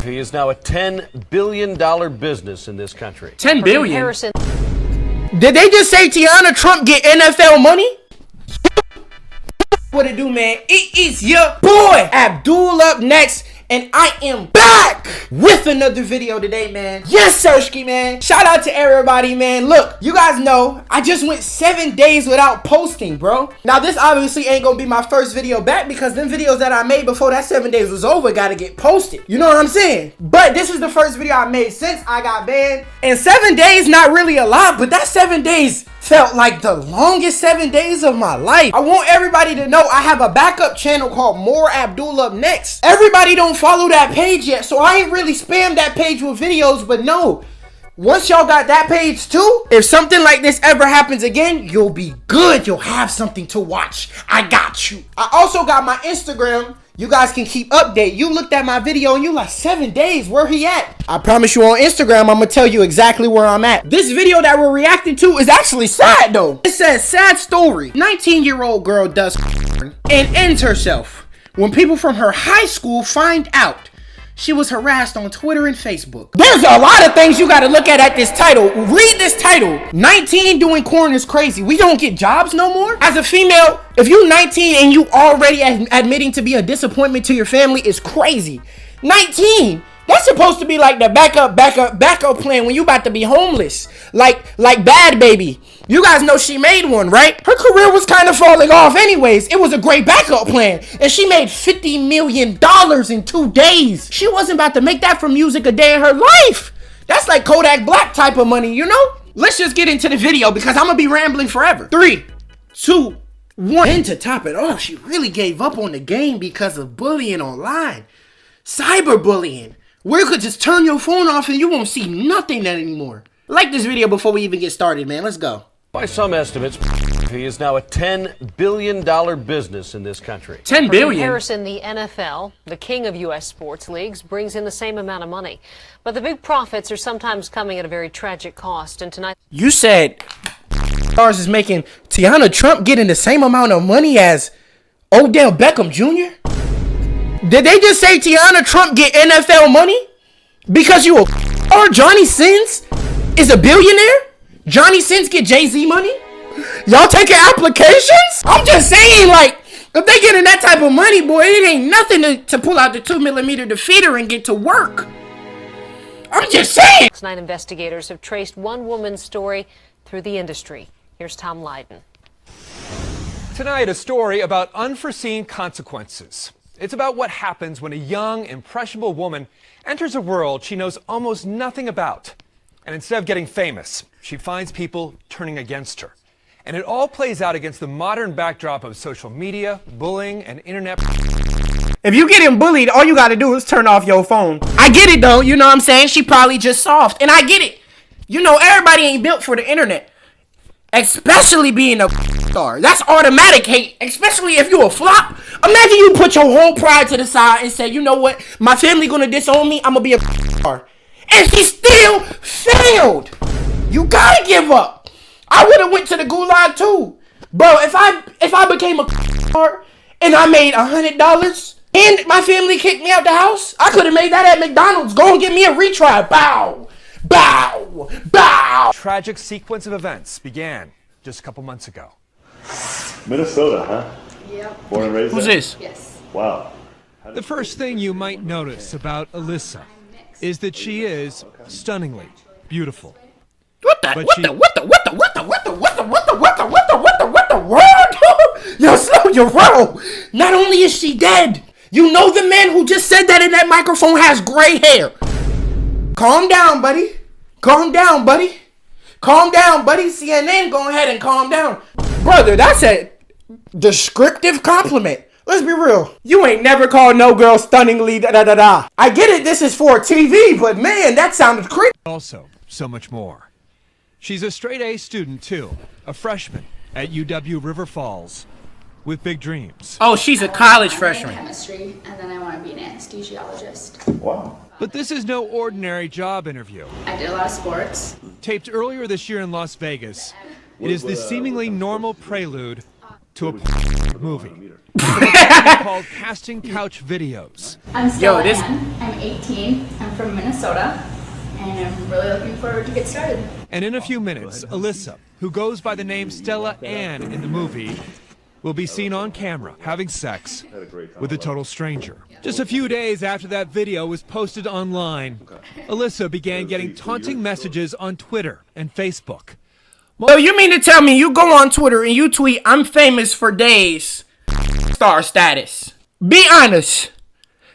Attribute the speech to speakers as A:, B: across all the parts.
A: He is now a $10 billion business in this country.
B: 10 billion? Did they just say Tiana Trump get NFL money? What it do, man? It is your boy Abdul up next, and I am back with another video today, man. Yes, Sirski, man. Shout out to everybody, man. Look, you guys know I just went 7 days without posting, bro. Now, this obviously ain't gonna be my first video back because them videos that I made before that 7 days was over gotta get posted. You know what I'm saying? But this is the first video I made since I got banned. And 7 days, not really a lot, but that 7 days felt like the longest 7 days of my life. I want everybody to know I have a backup channel called More Abdul Up Next. Everybody don't follow that page yet, so I ain't really spammed that page with videos, but no. Once y'all got that page too, if something like this ever happens again, you'll be good. You'll have something to watch. I got you. I also got my Instagram. You guys can keep update. You looked at my video and you like 7 days, where he at? I promise you on Instagram, I'm gonna tell you exactly where I'm at. This video that we're reacting to is actually sad though. It says, sad story. 19-year-old girl does and ends herself when people from her high school find out she was harassed on Twitter and Facebook. There's a lot of things you gotta look at this title. Read this title. 19 doing corn is crazy. We don't get jobs no more? As a female, if you 19 and you already admitting to be a disappointment to your family is crazy. 19? That's supposed to be like the backup plan when you about to be homeless. Like Bad Baby. You guys know she made one, right? Her career was kind of falling off anyways. It was a great backup plan. And she made $50 million in 2 days. She wasn't about to make that for music a day in her life. That's like Kodak Black type of money, you know? Let's just get into the video because I'm gonna be rambling forever. 3, 2, 1. And to top it off, she really gave up on the game because of bullying online. Cyberbullying. Where you could just turn your phone off and you won't see nothing anymore. Like this video before we even get started, man. Let's go.
A: By some estimates, he is now a $10 billion business in this country.
B: 10 billion?
C: In comparison, the NFL, the king of U.S. sports leagues, brings in the same amount of money. But the big profits are sometimes coming at a very tragic cost. And tonight,
B: you said stars is making Tiana Trump getting the same amount of money as Odell Beckham Jr.? Did they just say Tiana Trump get NFL money? Because you or Johnny Sins is a billionaire? Johnny Sins get Jay-Z money? Y'all taking applications? I'm just saying, like, if they getting that type of money, boy, it ain't nothing to pull out the 2mm defeater and get to work. I'm just saying.
C: tonight investigators have traced one woman's story through the industry. Here's Tom Lydon.
D: Tonight, a story about unforeseen consequences. It's about what happens when a young, impressionable woman enters a world she knows almost nothing about. And instead of getting famous, she finds people turning against her. And it all plays out against the modern backdrop of social media, bullying, and internet.
B: If you getting bullied, all you gotta do is turn off your phone. I get it though, you know what I'm saying? She probably just soft. And I get it. You know, everybody ain't built for the internet. Especially being a star. That's automatic hate. Especially if you a flop. Imagine you put your whole pride to the side and say, you know what? My family gonna disown me. I'm gonna be a star. And she still failed. You gotta give up. I would have went to the gulag too. Bro, if I became a star and I made $100 and my family kicked me out the house, I could have made that at McDonald's. Go and get me a retry. Bow. Bow! Bow!
D: Tragic sequence of events began just a couple months ago.
E: Minnesota, huh?
F: Yep.
E: Born and raised
B: Who's
E: there?
B: this?
F: Yes.
E: Wow.
G: The first thing you might notice about Alyssa is that she is stunningly beautiful.
B: What the world? Yo, slow your roll. Not only is she dead, you know the man who just said that in that microphone has gray hair. Calm down, buddy. Calm down, buddy. Calm down, buddy. CNN, go ahead and calm down. Brother, that's a descriptive compliment. Let's be real. You ain't never called no girl stunningly da-da-da-da. I get it, this is for TV, but man, that sounded creepy.
G: Also, so much more. She's a straight-A student, too. A freshman at UW River Falls with big dreams.
B: Oh, she's a college freshman.
F: Chemistry, and then I want to be an anesthesiologist.
E: Wow.
G: But this is no ordinary job interview.
F: I did a lot of sports.
G: Taped earlier this year in Las Vegas, it is the seemingly normal prelude to a movie. It's called Casting Couch Videos.
F: I'm Stella
B: this-
F: Ann. I'm 18. I'm from Minnesota. And I'm really looking forward to get started.
G: And in a few minutes, Alyssa, who goes by the name Stella Ann in the movie, will be seen on camera having sex with a total stranger. Just a few days after that video was posted online, Alyssa began getting taunting messages on Twitter and Facebook.
B: So you mean to tell me you go on Twitter and you tweet, "I'm famous for days, star status"? Be honest.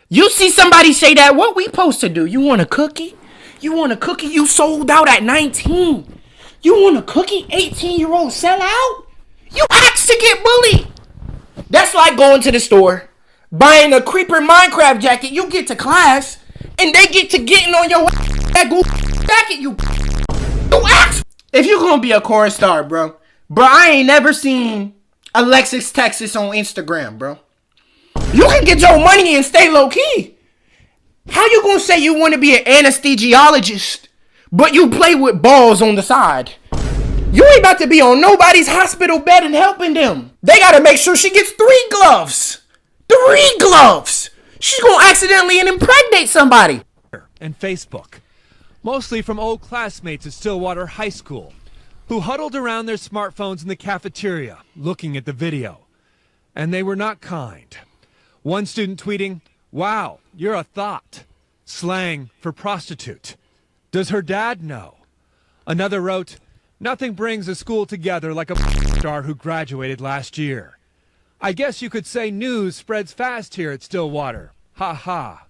B: You see somebody say that, what we supposed to do? You want a cookie? You want a cookie? You sold out at 19. You want a cookie? 18-year-old sell out? You asked to get bullied. That's like going to the store, buying a creeper Minecraft jacket. You get to class, and they get to getting on your that jacket. You asked. If you gonna be a chorus star, bro, I ain't never seen Alexis Texas on Instagram, bro. You can get your money and stay low key. How you gonna say you want to be an anesthesiologist, but you play with balls on the side? You ain't about to be on nobody's hospital bed and helping them. They gotta make sure she gets 3 gloves. 3 gloves. She's gonna accidentally impregnate somebody.
G: And Facebook, mostly from old classmates at Stillwater High School, who huddled around their smartphones in the cafeteria looking at the video. And they were not kind. One student tweeting, "Wow, you're a thought," slang for prostitute. Does her dad know? Another wrote, "Nothing brings a school together like a star who graduated last year. I guess you could say news spreads fast here at Stillwater. Ha ha."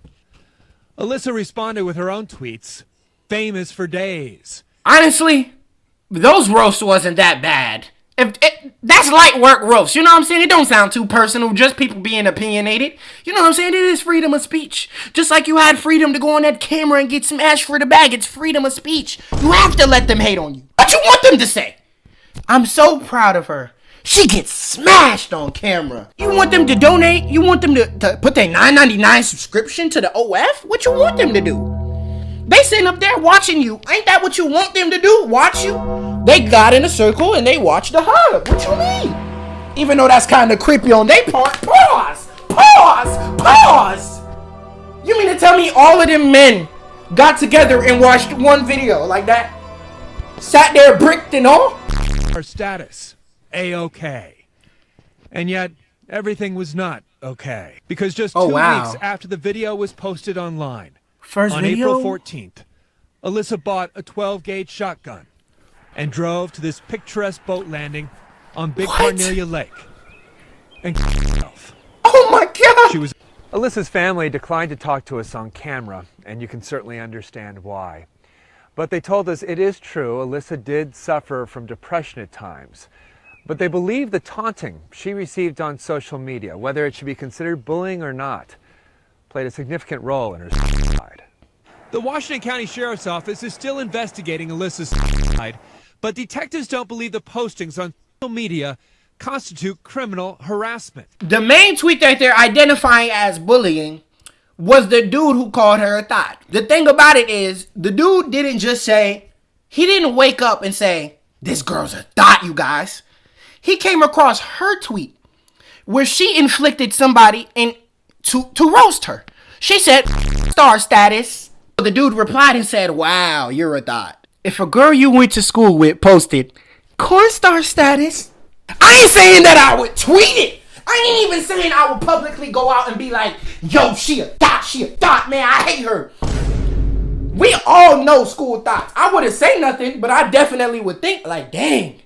G: Alyssa responded with her own tweets, famous for days.
B: Honestly, those roasts wasn't that bad. That's light work roast, you know what I'm saying? It don't sound too personal, just people being opinionated. You know what I'm saying? It is freedom of speech. Just like you had freedom to go on that camera and get smashed for the bag, it's freedom of speech. You have to let them hate on you. What you want them to say? I'm so proud of her. She gets smashed on camera. You want them to donate? You want them to put their $9.99 subscription to the OF? What you want them to do? They sitting up there watching you. Ain't that what you want them to do? Watch you? They got in a circle and they watched the hug. What you mean? Even though that's kind of creepy on their part. Pause! You mean to tell me all of them men got together and watched one video like that? Sat there bricked and all?
G: Her status, A-OK. And yet, everything was not okay. Because just 2 weeks after the video was posted online, on April 14th, Alyssa bought a 12-gauge shotgun and drove to this picturesque boat landing on Big Cornelia Lake and herself.
B: Oh my God!
G: She was.
D: Alyssa's family declined to talk to us on camera, and you can certainly understand why. But they told us it is true, Alyssa did suffer from depression at times. But they believe the taunting she received on social media, whether it should be considered bullying or not, played a significant role in her suicide.
G: The Washington County Sheriff's Office is still investigating Alyssa's suicide, but detectives don't believe the postings on social media constitute criminal harassment.
B: The main tweet that they're identifying as bullying was the dude who called her a thought. The thing about it is, the dude didn't just say, he didn't wake up and say, "This girl's a thought, you guys." He came across her tweet where she inflicted somebody to roast her. She said, "Star status." The dude replied and said, "Wow, you're a thought." If a girl you went to school with posted, "Corn star status," I ain't saying that I would tweet it. I ain't even saying I would publicly go out and be like, "Yo, she a thought, man, I hate her." We all know school thoughts. I wouldn't say nothing, but I definitely would think like, dang,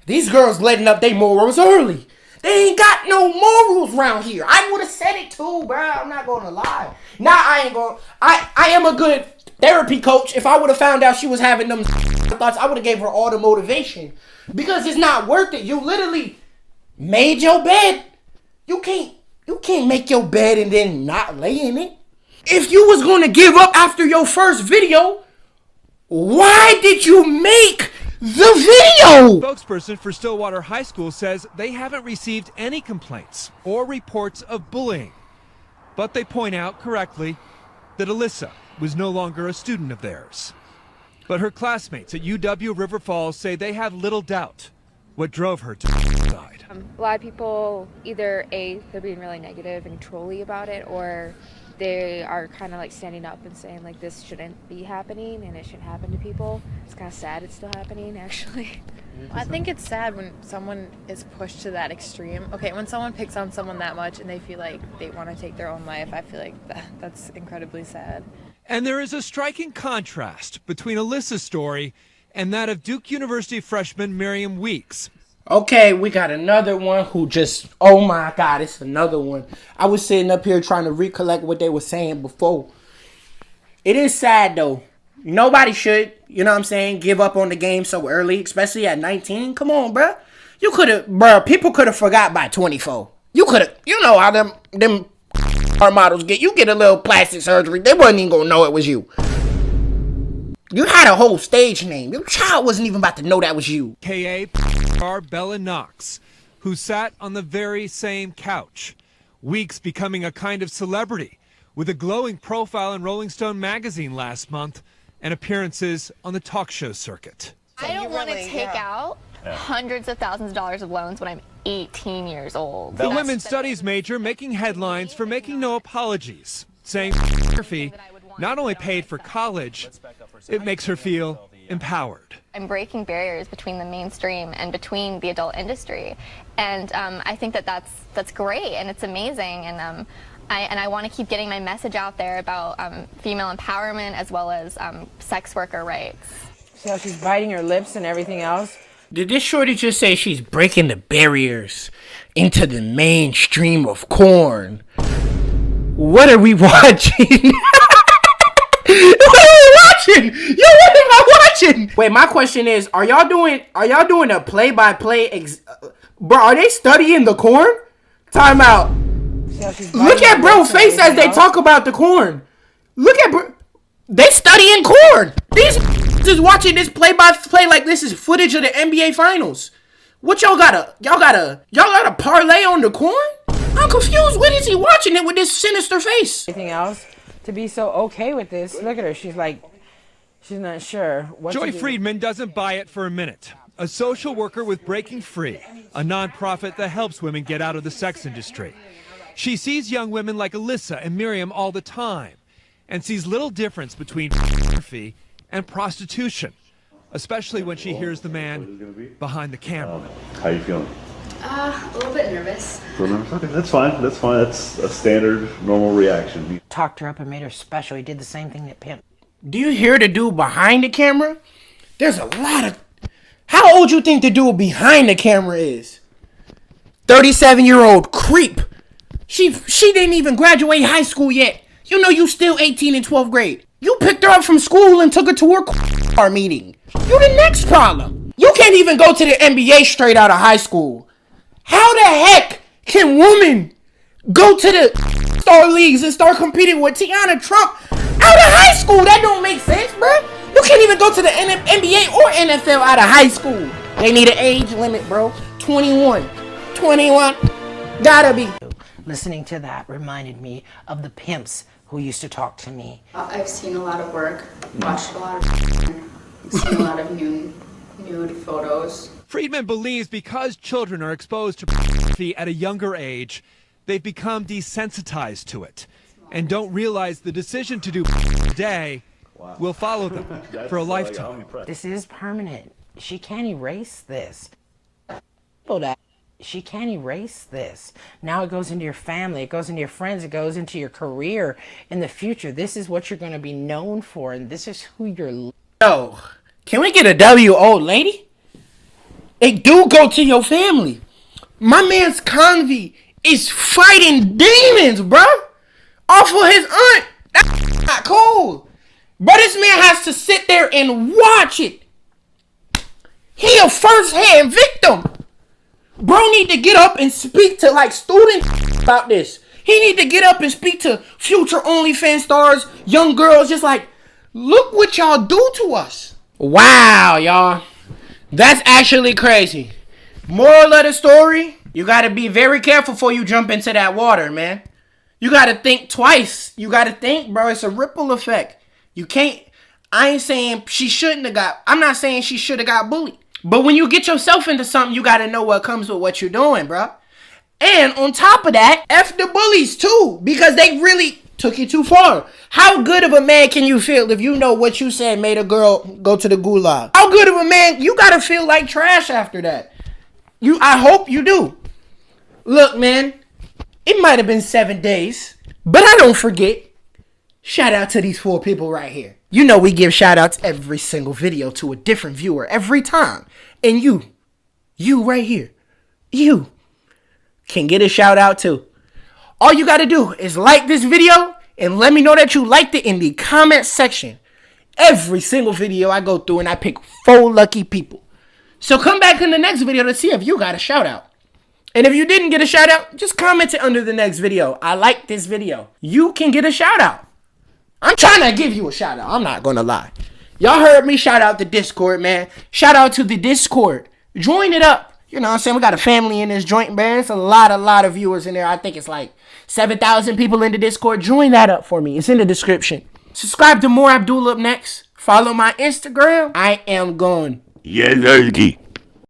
B: these girls letting up their morals early. They ain't got no morals around here. I would have said it too, bro. I'm not gonna lie. I am a good therapy coach. If I would have found out she was having them thoughts, I would have gave her all the motivation. Because it's not worth it. You literally made your bed. You can't make your bed and then not lay in it. If you was gonna give up after your first video, why did you make the video?
G: Spokesperson for Stillwater High School says they haven't received any complaints or reports of bullying. But they point out correctly that Alyssa was no longer a student of theirs. But her classmates at UW River Falls say they have little doubt what drove her to suicide.
H: A lot of people either they're being really negative and trolly about it, or they are kind of like standing up and saying like this shouldn't be happening and it shouldn't happen to people. It's kind of sad it's still happening, actually.
I: I think it's sad when someone is pushed to that extreme. Okay, when someone picks on someone that much and they feel like they want to take their own life, I feel like that's incredibly sad.
G: And there is a striking contrast between Alyssa's story and that of Duke University freshman Miriam Weeks.
B: Okay, we got another one who just, oh my God, it's another one. I was sitting up here trying to recollect what they were saying before. It is sad though. Nobody should, you know what I'm saying, give up on the game so early, especially at 19. Come on, bruh. You could have, bruh, people could have forgot by 24. You could have, you know how them our models get. You get a little plastic surgery, they wasn't even gonna know it was you. You had a whole stage name. Your child wasn't even about to know that was you.
G: K.A. Bella Knox, who sat on the very same couch. Weeks becoming a kind of celebrity with a glowing profile in Rolling Stone magazine last month and appearances on the talk show circuit.
H: I don't want to take out hundreds of thousands of dollars of loans when I'm 18 years old.
G: The women's studies major making headlines for making no apologies, saying photography not only paid for college, it makes her feel empowered.
H: I'm breaking barriers between the mainstream and between the adult industry, and I think that's great and it's amazing, and I want to keep getting my message out there about female empowerment as well as sex worker rights.
J: See how she's biting her lips and everything else?
B: Did this shorty just say she's breaking the barriers into the mainstream of corn? What are we watching? What are we watching? Yo, what am I watching? Wait, my question is, are y'all doing a play-by-play bro, are they studying the corn? Time out. Look at bro's face as they talk about the corn. Look at bro. They studying corn. These is watching this play-by-play like this is footage of the NBA finals. What y'all gotta parlay on the corn? I'm confused. When is he watching it with this sinister face?
J: Anything else? To be so okay with this, look at her. She's like, she's not sure what
G: Joy
J: to do.
G: Friedman doesn't buy it for a minute. A social worker with Breaking Free, a nonprofit that helps women get out of the sex industry. She sees young women like Alyssa and Miriam all the time and sees little difference between pornography and prostitution, especially when she hears the man behind the camera.
E: How you feeling?
F: A little bit nervous.
E: Okay, that's fine. That's fine. That's a standard, normal reaction.
J: Talked her up and made her special. He did the same thing that Pimp.
B: Do you hear the dude behind the camera? There's a lot of... How old you think the dude behind the camera is? 37-year-old creep. She didn't even graduate high school yet. You know you still 18 in 12th grade. You picked her up from school and took her to her meeting. You the next problem. You can't even go to the NBA straight out of high school. How the heck can women go to the star leagues and start competing with Tiana Trump out of high school? That don't make sense, bro. You can't even go to the NBA or NFL out of high school. They need an age limit, bro. 21. Gotta be.
J: Listening to that reminded me of the pimps who used to talk to me.
F: I've seen a lot of work, watched a lot of seen a lot of nude photos.
G: Friedman believes because children are exposed to pornography at a younger age, they've become desensitized to it and don't realize the decision to do today will follow them for a lifetime.
J: This is permanent. She can't erase this. She can't erase this. Now it goes into your family, it goes into your friends, it goes into your career in the future. This is what you're going to be known for, and this is who you're...
B: Yo, can we get a W, old lady? They do go to your family. My man's Convy is fighting demons, bro. Off of his aunt. That's not cool. But this man has to sit there and watch it. He a first-hand victim. Bro need to get up and speak to like students about this. He need to get up and speak to future OnlyFans stars, young girls, just like, look what y'all do to us. Wow, y'all. That's actually crazy. Moral of the story, you gotta be very careful before you jump into that water, man. You gotta think twice. You gotta think, bro. It's a ripple effect. You can't, I ain't saying she shouldn't have got, I'm not saying she should have got bullied. But when you get yourself into something, you got to know what comes with what you're doing, bro. And on top of that, F the bullies too, because they really took it too far. How good of a man can you feel if you know what you said made a girl go to the gulag? How good of a man? You got to feel like trash after that. I hope you do. Look, man, it might have been 7 days, but I don't forget. Shout out to these 4 people right here. You know we give shout outs every single video to a different viewer every time. And you right here, you can get a shout out too. All you got to do is like this video and let me know that you liked it in the comment section. Every single video I go through and I pick 4 lucky people. So come back in the next video to see if you got a shout out. And if you didn't get a shout out, just comment it under the next video. I like this video. You can get a shout out. I'm trying to give you a shout out. I'm not going to lie. Y'all heard me shout out the Discord, man. Shout out to the Discord. Join it up. You know what I'm saying? We got a family in this joint, man. It's a lot of viewers in there. I think it's like 7,000 people in the Discord. Join that up for me. It's in the description. Subscribe to More Abdul Up Next. Follow my Instagram. I am gone.
E: Yeah,